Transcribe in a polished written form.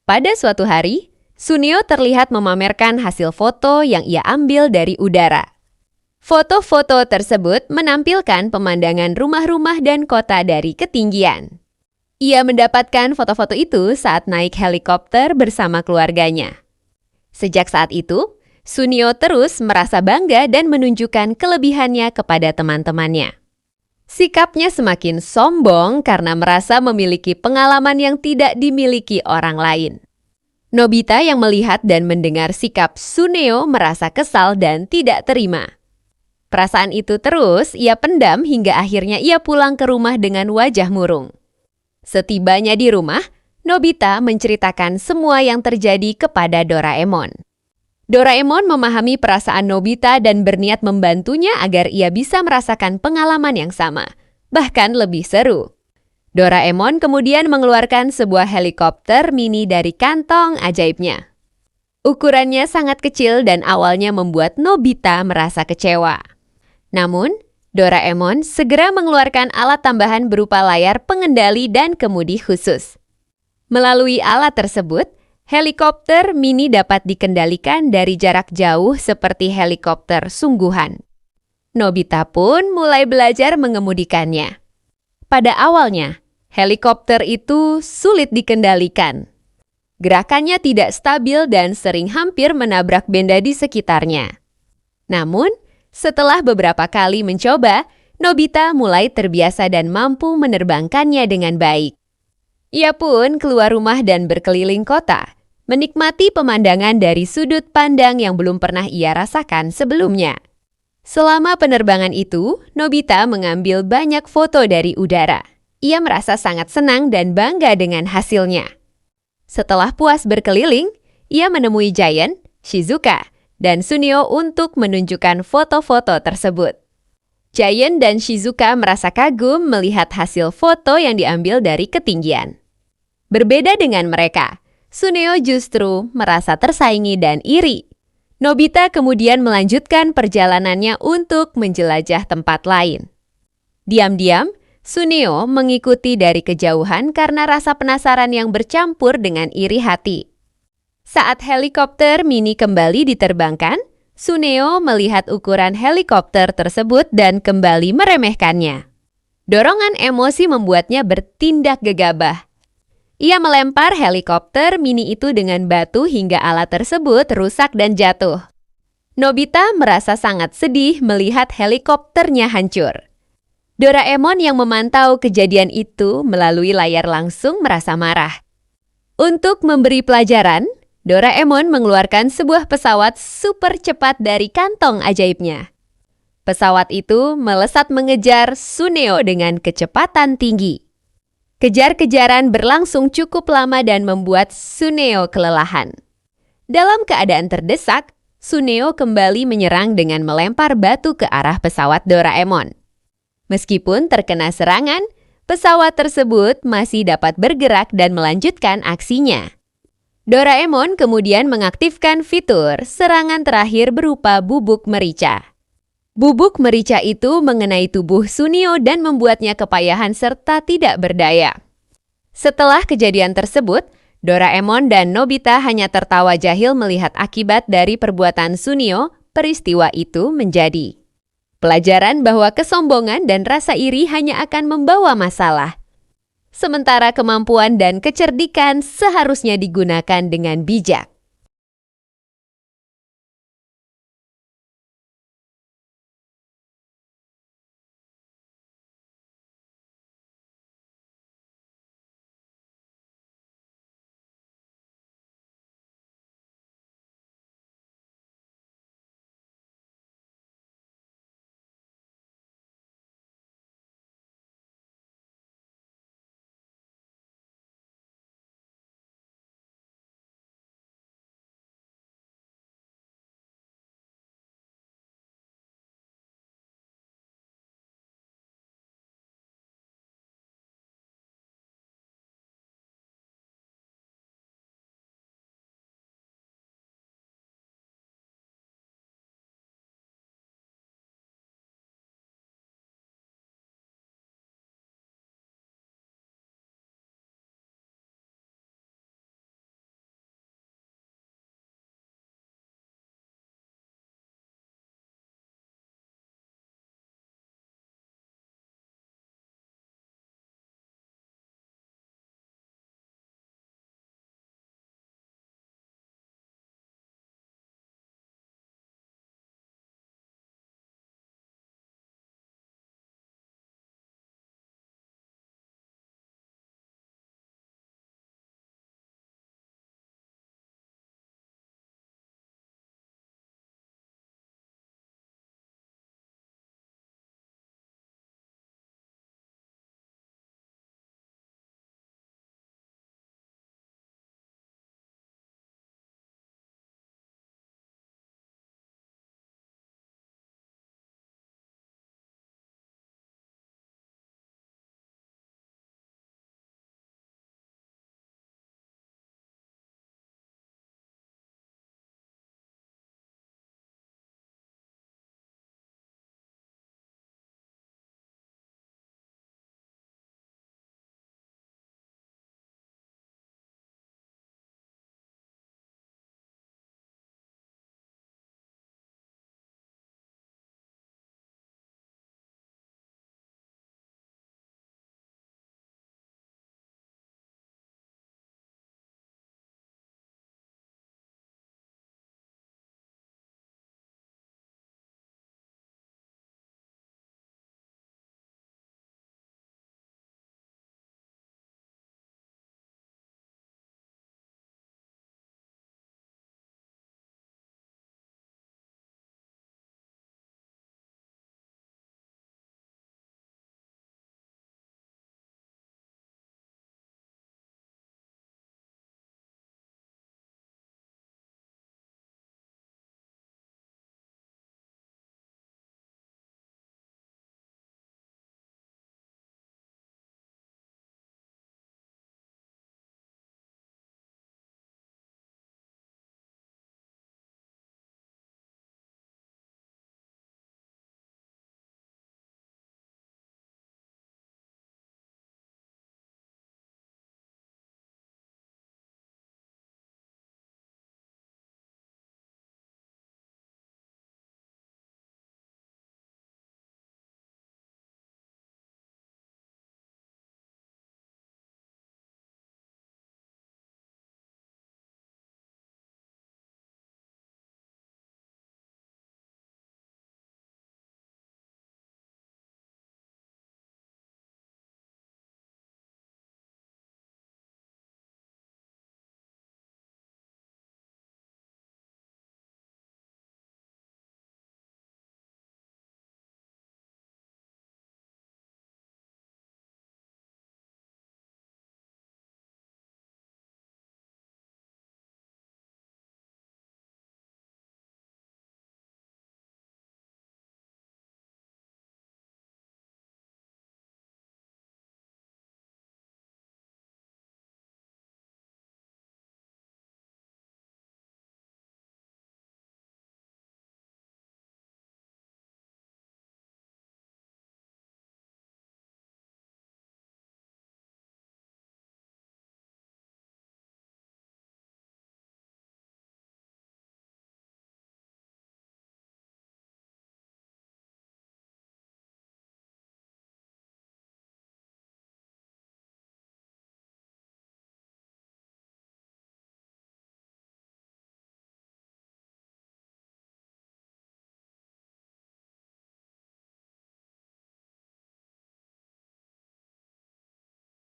Pada suatu hari, Suneo terlihat memamerkan hasil foto yang ia ambil dari udara. Foto-foto tersebut menampilkan pemandangan rumah-rumah dan kota dari ketinggian. Ia mendapatkan foto-foto itu saat naik helikopter bersama keluarganya. Sejak saat itu, Suneo terus merasa bangga dan menunjukkan kelebihannya kepada teman-temannya. Sikapnya semakin sombong karena merasa memiliki pengalaman yang tidak dimiliki orang lain. Nobita yang melihat dan mendengar sikap Suneo merasa kesal dan tidak terima. Perasaan itu terus ia pendam hingga akhirnya ia pulang ke rumah dengan wajah murung. Setibanya di rumah, Nobita menceritakan semua yang terjadi kepada Doraemon. Doraemon memahami perasaan Nobita dan berniat membantunya agar ia bisa merasakan pengalaman yang sama, bahkan lebih seru. Doraemon kemudian mengeluarkan sebuah helikopter mini dari kantong ajaibnya. Ukurannya sangat kecil dan awalnya membuat Nobita merasa kecewa. Namun, Doraemon segera mengeluarkan alat tambahan berupa layar pengendali dan kemudi khusus. Melalui alat tersebut, helikopter mini dapat dikendalikan dari jarak jauh seperti helikopter sungguhan. Nobita pun mulai belajar mengemudikannya. Pada awalnya, helikopter itu sulit dikendalikan. Gerakannya tidak stabil dan sering hampir menabrak benda di sekitarnya. Namun, setelah beberapa kali mencoba, Nobita mulai terbiasa dan mampu menerbangkannya dengan baik. Ia pun keluar rumah dan berkeliling kota, menikmati pemandangan dari sudut pandang yang belum pernah ia rasakan sebelumnya. Selama penerbangan itu, Nobita mengambil banyak foto dari udara. Ia merasa sangat senang dan bangga dengan hasilnya. Setelah puas berkeliling, ia menemui Giant, Shizuka, dan Suneo untuk menunjukkan foto-foto tersebut. Giant dan Shizuka merasa kagum melihat hasil foto yang diambil dari ketinggian. Berbeda dengan mereka, Suneo justru merasa tersaingi dan iri. Nobita kemudian melanjutkan perjalanannya untuk menjelajah tempat lain. Diam-diam, Suneo mengikuti dari kejauhan karena rasa penasaran yang bercampur dengan iri hati. Saat helikopter mini kembali diterbangkan, Suneo melihat ukuran helikopter tersebut dan kembali meremehkannya. Dorongan emosi membuatnya bertindak gegabah. Ia melempar helikopter mini itu dengan batu hingga alat tersebut rusak dan jatuh. Nobita merasa sangat sedih melihat helikopternya hancur. Doraemon yang memantau kejadian itu melalui layar langsung merasa marah. Untuk memberi pelajaran, Doraemon mengeluarkan sebuah pesawat super cepat dari kantong ajaibnya. Pesawat itu melesat mengejar Suneo dengan kecepatan tinggi. Kejar-kejaran berlangsung cukup lama dan membuat Suneo kelelahan. Dalam keadaan terdesak, Suneo kembali menyerang dengan melempar batu ke arah pesawat Doraemon. Meskipun terkena serangan, pesawat tersebut masih dapat bergerak dan melanjutkan aksinya. Doraemon kemudian mengaktifkan fitur serangan terakhir berupa bubuk merica. Bubuk merica itu mengenai tubuh Suneo dan membuatnya kepayahan serta tidak berdaya. Setelah kejadian tersebut, Doraemon dan Nobita hanya tertawa jahil melihat akibat dari perbuatan Suneo. Peristiwa itu menjadi pelajaran bahwa kesombongan dan rasa iri hanya akan membawa masalah. Sementara kemampuan dan kecerdikan seharusnya digunakan dengan bijak.